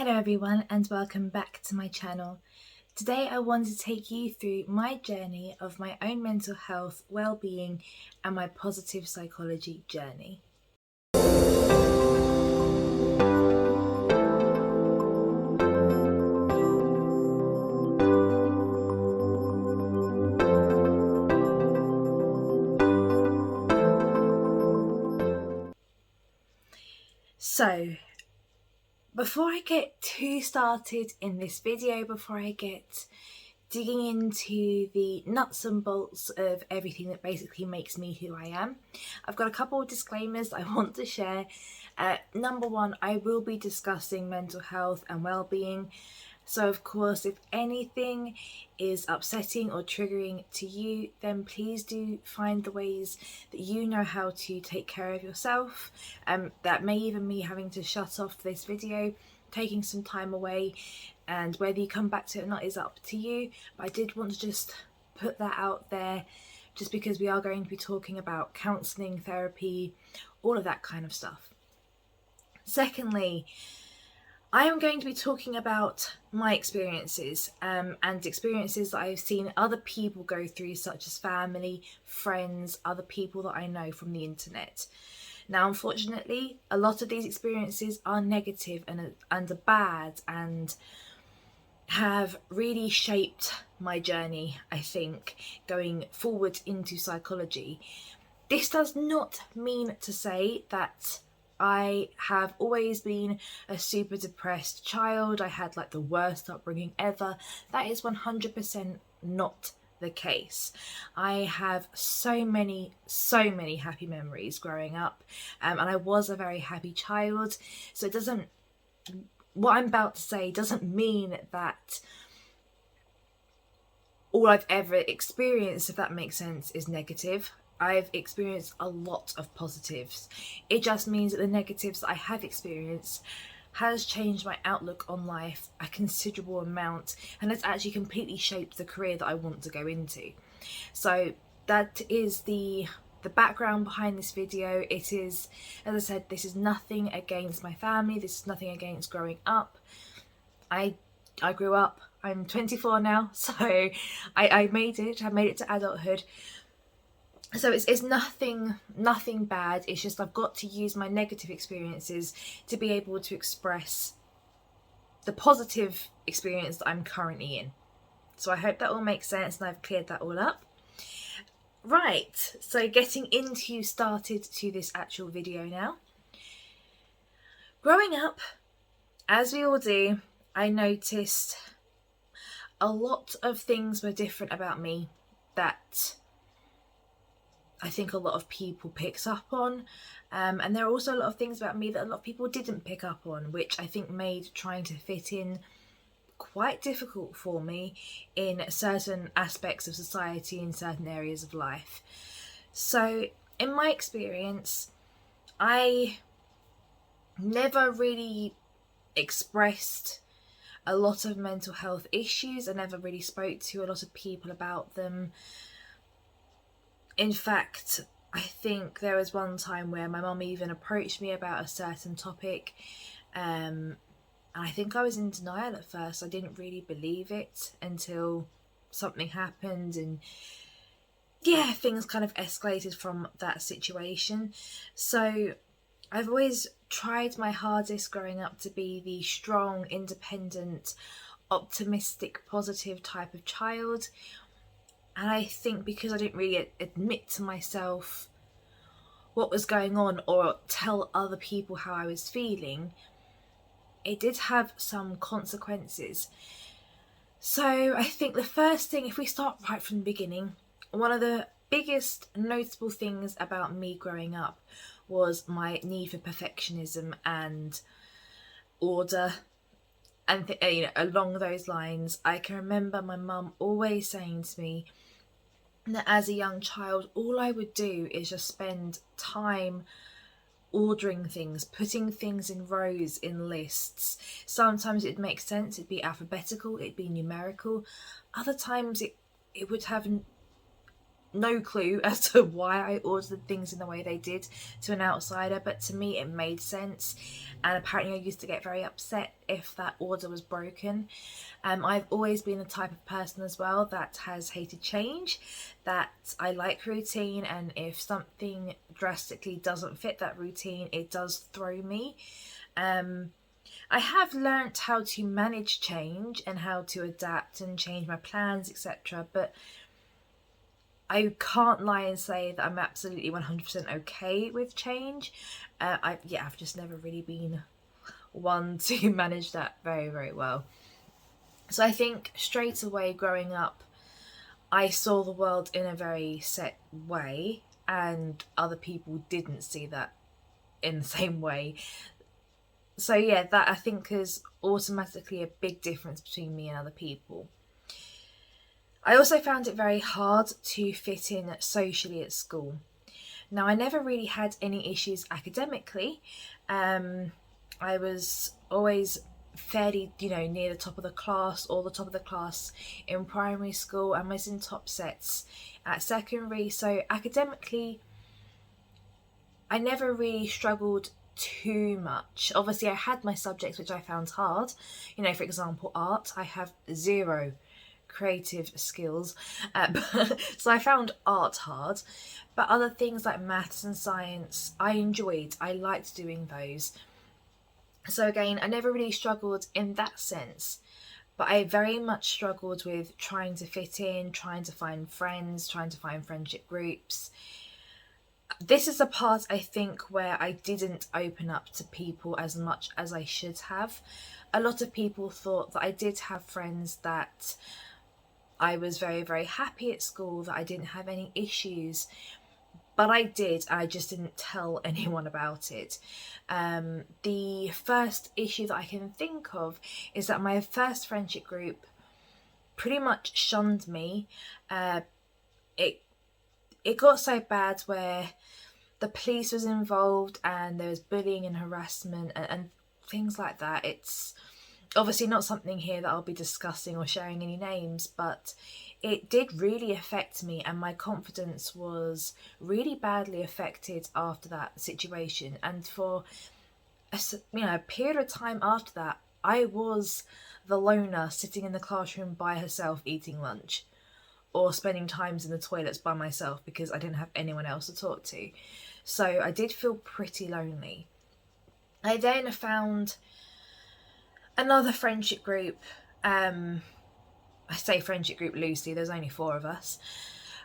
Hello everyone and welcome back to my channel. Today I want to take you through my journey of my own mental health, well-being and my positive psychology journey. So, before I get too started in this video, before I get digging into the nuts and bolts of everything that basically makes me who I am, I've got a couple of disclaimers I want to share. Number one, I will be discussing mental health and well-being. So of course, if anything is upsetting or triggering to you, then please do find the ways that you know how to take care of yourself. That may even mean having to shut off this video, taking some time away, and whether you come back to it or not is up to you. But I did want to just put that out there, just because we are going to be talking about counselling, therapy, all of that kind of stuff. Secondly, I am going to be talking about my experiences and experiences that I've seen other people go through, such as family, friends, other people that I know from the internet. Now, unfortunately, a lot of these experiences are negative and are bad and have really shaped my journey, I think, going forward into psychology. This does not mean to say that I have always been a super depressed child. I had like the worst upbringing ever. That is 100% not the case. I have so many happy memories growing up, and I was a very happy child. So it doesn't, what I'm about to say doesn't mean that all I've ever experienced, if that makes sense, is negative. I've experienced a lot of positives. It just means that the negatives that I have experienced has changed my outlook on life a considerable amount, and has actually completely shaped the career that I want to go into. So that is the background behind this video. It is, as I said, this is nothing against my family, this is nothing against growing up. I grew up, I'm 24 now, so I made it to adulthood. So it's nothing bad. It's just I've got to use my negative experiences to be able to express the positive experience that I'm currently in. So I hope that all makes sense and I've cleared that all up. Right, so getting started to this actual video now. Growing up, as we all do, I noticed a lot of things were different about me that I think a lot of people picked up on, and there are also a lot of things about me that a lot of people didn't pick up on, which I think made trying to fit in quite difficult for me in certain aspects of society, in certain areas of life. So in my experience, I never really expressed a lot of mental health issues. I never really spoke to a lot of people about them. In fact, I think there was one time where my mum even approached me about a certain topic, and I think I was in denial at first. I didn't really believe it until something happened, and yeah, things kind of escalated from that situation. So I've always tried my hardest growing up to be the strong, independent, optimistic, positive type of child. And I think because I didn't really admit to myself what was going on or tell other people how I was feeling, it did have some consequences. So I think the first thing, if we start right from the beginning, one of the biggest notable things about me growing up was my need for perfectionism and order. And along those lines, I can remember my mum always saying to me that as a young child, all I would do is just spend time ordering things, putting things in rows, in lists. Sometimes it'd make sense, it'd be alphabetical, it'd be numerical. Other times it would have no clue as to why I ordered things in the way they did to an outsider, but to me it made sense. And apparently I used to get very upset if that order was broken. I've always been the type of person as well that has hated change, that I like routine, and if something drastically doesn't fit that routine, it does throw me. I have learnt how to manage change and how to adapt and change my plans, etc. But I can't lie and say that I'm absolutely 100% okay with change. I've just never really been one to manage that very, very well. So I think straight away growing up, I saw the world in a very set way, and other people didn't see that in the same way. So yeah, that I think is automatically a big difference between me and other people. I also found it very hard to fit in socially at school. Now, I never really had any issues academically. I was always fairly, near the top of the class, or the top of the class in primary school, and was in top sets at secondary. So academically, I never really struggled too much. Obviously, I had my subjects which I found hard. For example, art. I have zero creative skills, so I found art hard. But other things like maths and science, I enjoyed. I liked doing those. So again, I never really struggled in that sense. But I very much struggled with trying to fit in, trying to find friends, trying to find friendship groups. This is the part I think where I didn't open up to people as much as I should have. A lot of people thought that I did have friends, that I was very, very happy at school, that I didn't have any issues. But I did, I just didn't tell anyone about it. The first issue that I can think of is that my first friendship group pretty much shunned me. It got so bad where the police was involved, and there was bullying and harassment and things like that. It's obviously not something here that I'll be discussing or sharing any names, but it did really affect me, and my confidence was really badly affected after that situation. And for a period of time after that, I was the loner sitting in the classroom by herself eating lunch, or spending times in the toilets by myself because I didn't have anyone else to talk to. So I did feel pretty lonely. I then found another friendship group. I say friendship group loosely, there's only 4 of us.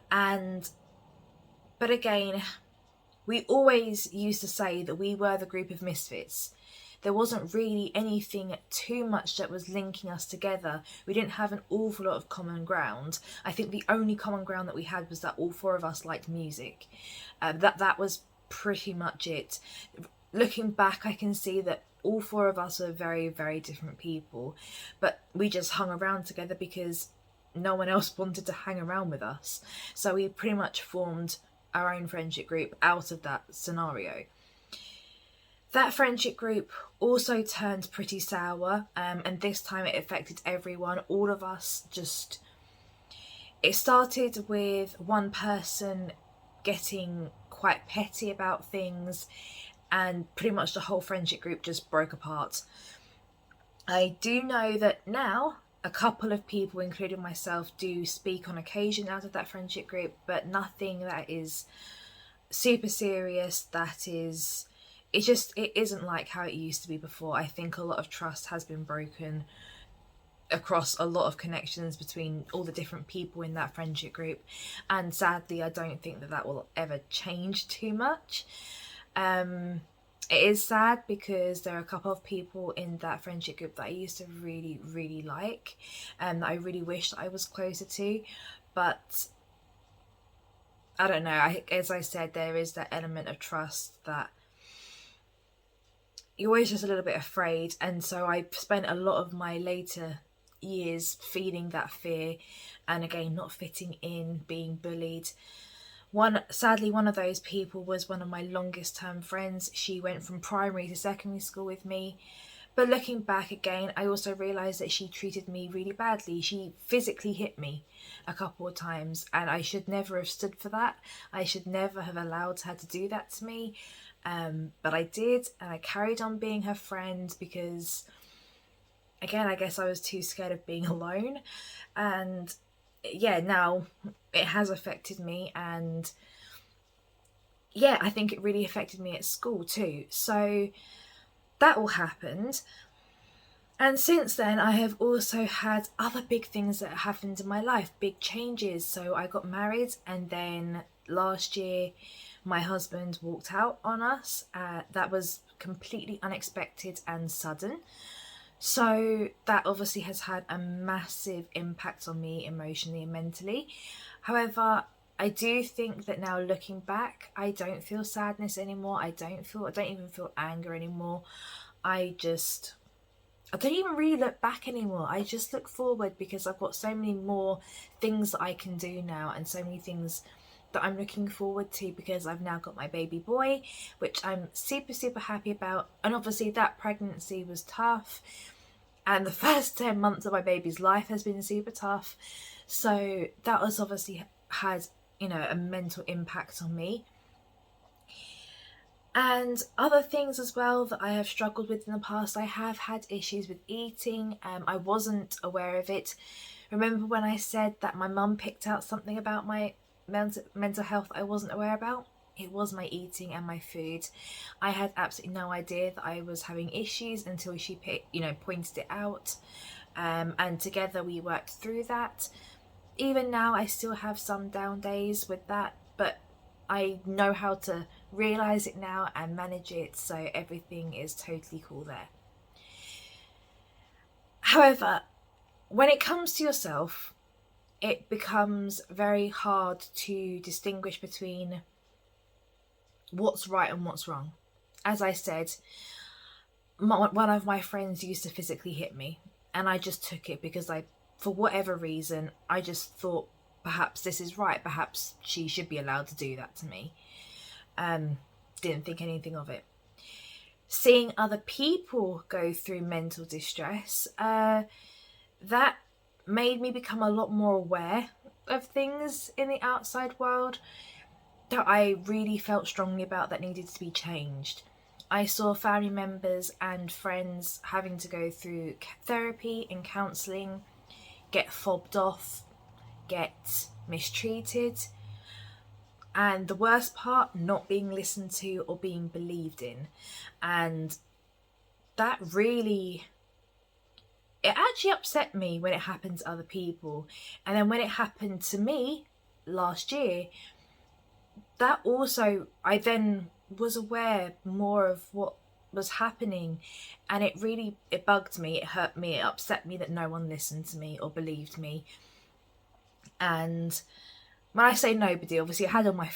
But again, we always used to say that we were the group of misfits. There wasn't really anything too much that was linking us together. We didn't have an awful lot of common ground. I think the only common ground that we had was that all 4 of us liked music. That was pretty much it. Looking back, I can see that all 4 of us are very, very different people, but we just hung around together because no one else wanted to hang around with us. So we pretty much formed our own friendship group out of that scenario. That friendship group also turned pretty sour, and this time it affected everyone. All of us just... It started with one person getting quite petty about things, and pretty much the whole friendship group just broke apart. I do know that now a couple of people, including myself, do speak on occasion out of that friendship group, but nothing that is super serious. That is... It isn't like how it used to be before. I think a lot of trust has been broken across a lot of connections between all the different people in that friendship group, and sadly I don't think that will ever change too much. It is sad because there are a couple of people in that friendship group that I used to really, really like, and that I really wish that I was closer to, but I don't know. As I said, there is that element of trust that you're always just a little bit afraid, and so I spent a lot of my later years feeling that fear, and again not fitting in, being bullied. Sadly, one of those people was one of my longest term friends. She went from primary to secondary school with me, But looking back again, I also realised that she treated me really badly. She physically hit me a couple of times, and I should never have stood for that. I should never have allowed her to do that to me. But I did, and I carried on being her friend because, again, I guess I was too scared of being alone. And yeah, now it has affected me, and yeah, I think it really affected me at school too. So that all happened. And since then, I have also had other big things that happened in my life, big changes. So I got married, and then last year, my husband walked out on us. That was completely unexpected and sudden. So that obviously has had a massive impact on me emotionally and mentally. However, I do think that now looking back, I don't feel sadness anymore. I don't even feel anger anymore. I don't even really look back anymore. I just look forward because I've got so many more things that I can do now, and so many things that I'm looking forward to because I've now got my baby boy, which I'm super, super happy about. And obviously that pregnancy was tough, and the first 10 months of my baby's life has been super tough. So that was obviously had, a mental impact on me. And other things as well that I have struggled with in the past. I have had issues with eating. I wasn't aware of it. Remember when I said that my mum picked out something about my mental health I wasn't aware about? It was my eating and my food. I had absolutely no idea that I was having issues until she pointed it out. And together we worked through that. Even now I still have some down days with that, but I know how to realise it now and manage it, so everything is totally cool there. However, when it comes to yourself, it becomes very hard to distinguish between what's right and what's wrong. As I said, one of my friends used to physically hit me, and I just took it because for whatever reason, I just thought perhaps this is right, perhaps she should be allowed to do that to me. Didn't think anything of it. Seeing other people go through mental distress, that made me become a lot more aware of things in the outside world that I really felt strongly about that needed to be changed. I saw family members and friends having to go through therapy and counselling, get fobbed off, get mistreated, and the worst part, not being listened to or being believed in. And that really, it actually upset me when it happened to other people. And then when it happened to me last year, that also, I then was aware more of what was happening, and it bugged me, it hurt me, it upset me that no one listened to me or believed me. And when I say nobody, obviously I had all my,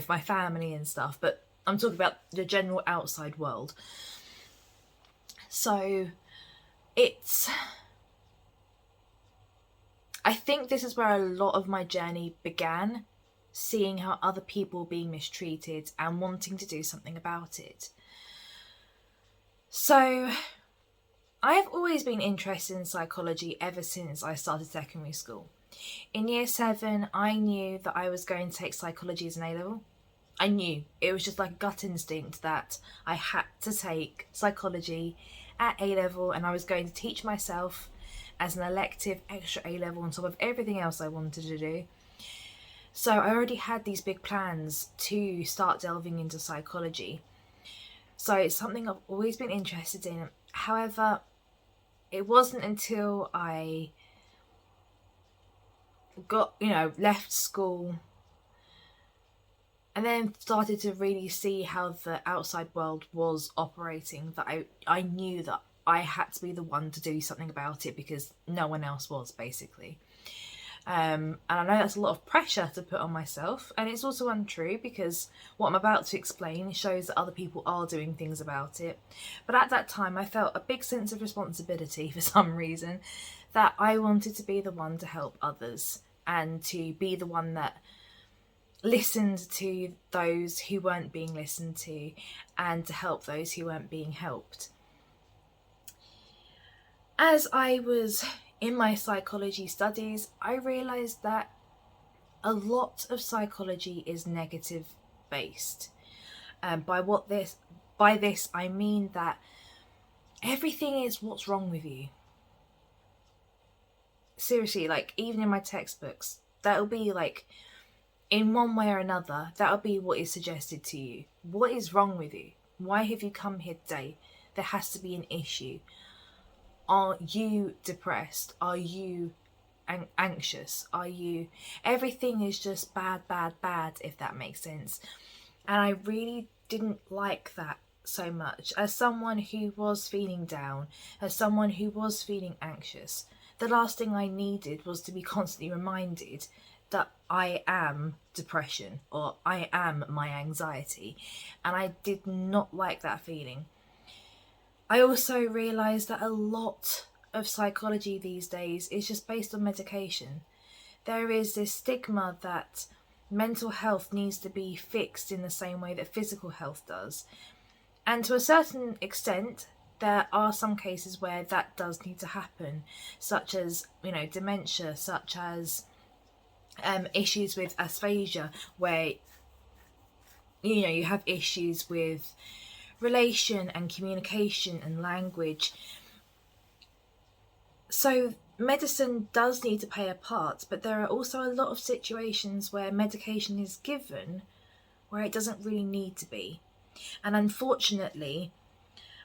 my family and stuff, but I'm talking about the general outside world. So I think this is where a lot of my journey began, seeing how other people were being mistreated and wanting to do something about it. So I have always been interested in psychology ever since I started secondary school. In year 7, I knew that I was going to take psychology as an A-level. I knew. It was just like a gut instinct that I had to take psychology at A-level, and I was going to teach myself as an elective extra A-level on top of everything else I wanted to do. So I already had these big plans to start delving into psychology. So it's something I've always been interested in. However, it wasn't until I got, left school and then started to really see how the outside world was operating that I knew that I had to be the one to do something about it because no one else was, basically. And I know that's a lot of pressure to put on myself, and it's also untrue because what I'm about to explain shows that other people are doing things about it. But at that time I felt a big sense of responsibility for some reason, that I wanted to be the one to help others and to be the one that listened to those who weren't being listened to and to help those who weren't being helped. As I was in my psychology studies, I realised that a lot of psychology is negative based. By this I mean that everything is what's wrong with you. Seriously, like even in my textbooks, that'll be like, in one way or another, that'll be what is suggested to you. What is wrong with you? Why have you come here today? There has to be an issue. Are you depressed? Are you anxious? Are you... Everything is just bad, bad, bad, if that makes sense. And I really didn't like that so much. As someone who was feeling down, as someone who was feeling anxious, the last thing I needed was to be constantly reminded that I am depression or I am my anxiety. And I did not like that feeling. I also realised that a lot of psychology these days is just based on medication. There is this stigma that mental health needs to be fixed in the same way that physical health does. And to a certain extent, there are some cases where that does need to happen, such as, dementia, such as issues with aphasia, where, you have issues with relation and communication and language. So medicine does need to play a part, but there are also a lot of situations where medication is given where it doesn't really need to be. And unfortunately,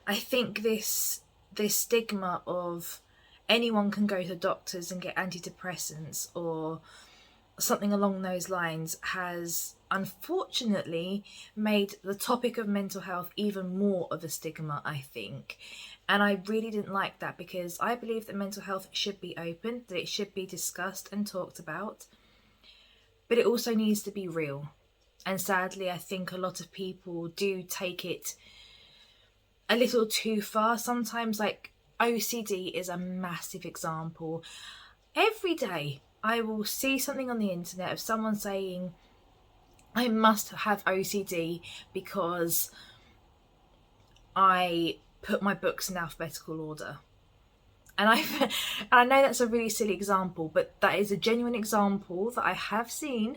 I think this stigma of anyone can go to doctors and get antidepressants or something along those lines has unfortunately made the topic of mental health even more of a stigma, I think. And I really didn't like that, because I believe that mental health should be open, that it should be discussed and talked about, but it also needs to be real. And sadly, I think a lot of people do take it a little too far. Sometimes, like OCD is a massive example. Every day I will see something on the internet of someone saying, I must have OCD because I put my books in alphabetical order. And I know that's a really silly example, but that is a genuine example that I have seen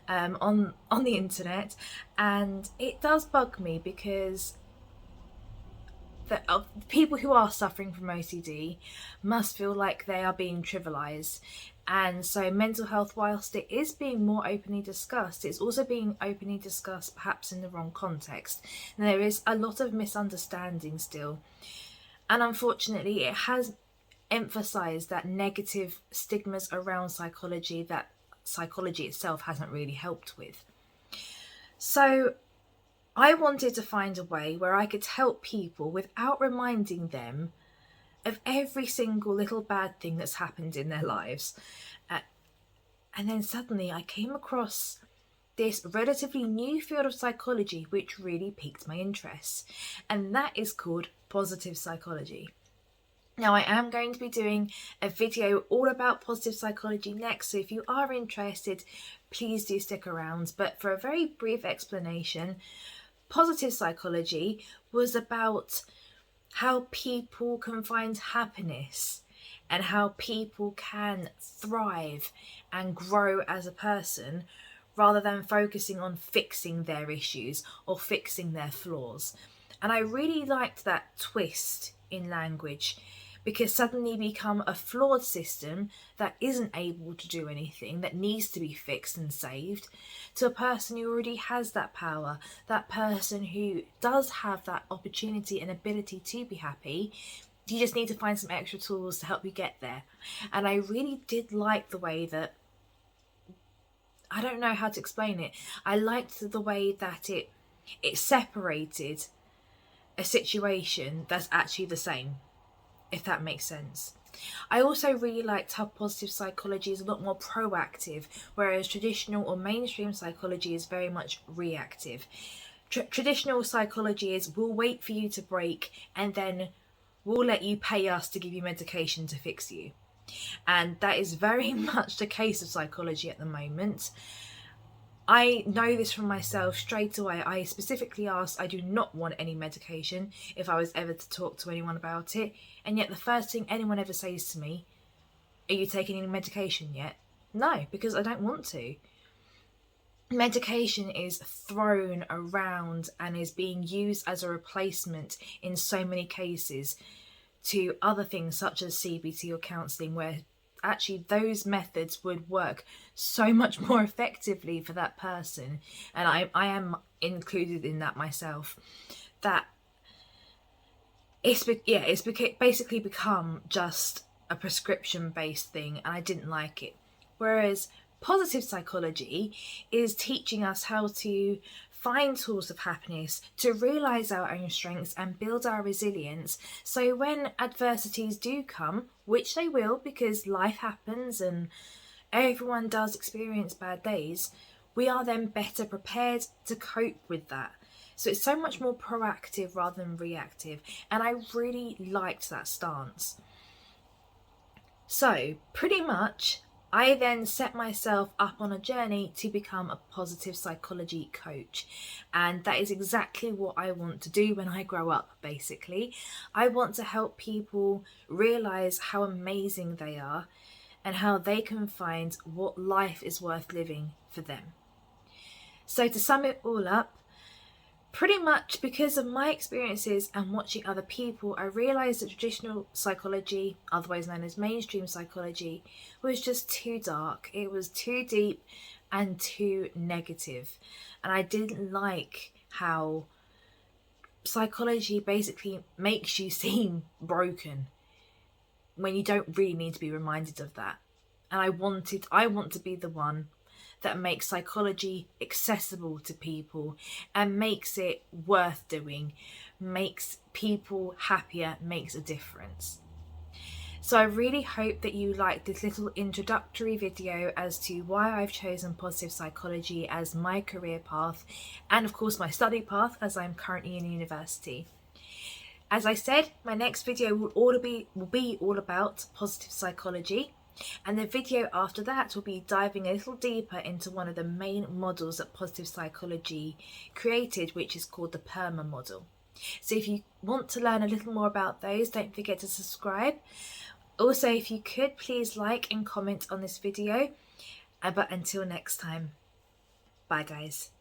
on the internet, and it does bug me, because people who are suffering from OCD must feel like they are being trivialised. And so mental health, whilst it is being more openly discussed, it's also being openly discussed perhaps in the wrong context. And there is a lot of misunderstanding still. And unfortunately, it has emphasised that negative stigmas around psychology that psychology itself hasn't really helped with. So I wanted to find a way where I could help people without reminding them of every single little bad thing that's happened in their lives. And then suddenly I came across this relatively new field of psychology which really piqued my interest, and that is called positive psychology. Now, I am going to be doing a video all about positive psychology next, so if you are interested, please do stick around. But for a very brief explanation, positive psychology was about how people can find happiness and how people can thrive and grow as a person, rather than focusing on fixing their issues or fixing their flaws. And I really liked that twist in language, because suddenly you become a flawed system that isn't able to do anything, that needs to be fixed and saved, to a person who already has that power, that person who does have that opportunity and ability to be happy. You just need to find some extra tools to help you get there. And I really did like the way that, I don't know how to explain it, I liked the way that it separated a situation that's actually the same, if that makes sense. I also really liked how positive psychology is a lot more proactive, whereas traditional or mainstream psychology is very much reactive. Traditional psychology is, we'll wait for you to break and then we'll let you pay us to give you medication to fix you. And that is very much the case of psychology at the moment. I know this from myself straight away. I specifically asked, I do not want any medication if I was ever to talk to anyone about it. And yet the first thing anyone ever says to me, are you taking any medication yet? No, because I don't want to. Medication is thrown around and is being used as a replacement in so many cases to other things such as CBT or counselling, where actually those methods would work so much more effectively for that person. And I am included in that myself. That it's basically become just a prescription based thing, and I didn't like it. Whereas positive psychology is teaching us how to find tools of happiness, to realise our own strengths and build our resilience, so when adversities do come, which they will because life happens and everyone does experience bad days, we are then better prepared to cope with that. So it's so much more proactive rather than reactive, and I really liked that stance. So pretty much I then set myself up on a journey to become a positive psychology coach. And that is exactly what I want to do when I grow up, basically. I want to help people realise how amazing they are and how they can find what life is worth living for them. So to sum it all up, pretty much because of my experiences and watching other people, I realised that traditional psychology, otherwise known as mainstream psychology, was just too dark. It was too deep and too negative. And I didn't like how psychology basically makes you seem broken when you don't really need to be reminded of that. And I want to be the one that makes psychology accessible to people and makes it worth doing, makes people happier, makes a difference. So I really hope that you liked this little introductory video as to why I've chosen positive psychology as my career path and of course my study path, as I'm currently in university. As I said, my next video will be all about positive psychology. And the video after that will be diving a little deeper into one of the main models that positive psychology created, which is called the PERMA model. So if you want to learn a little more about those, don't forget to subscribe. Also, if you could, please like and comment on this video. But until next time, bye guys.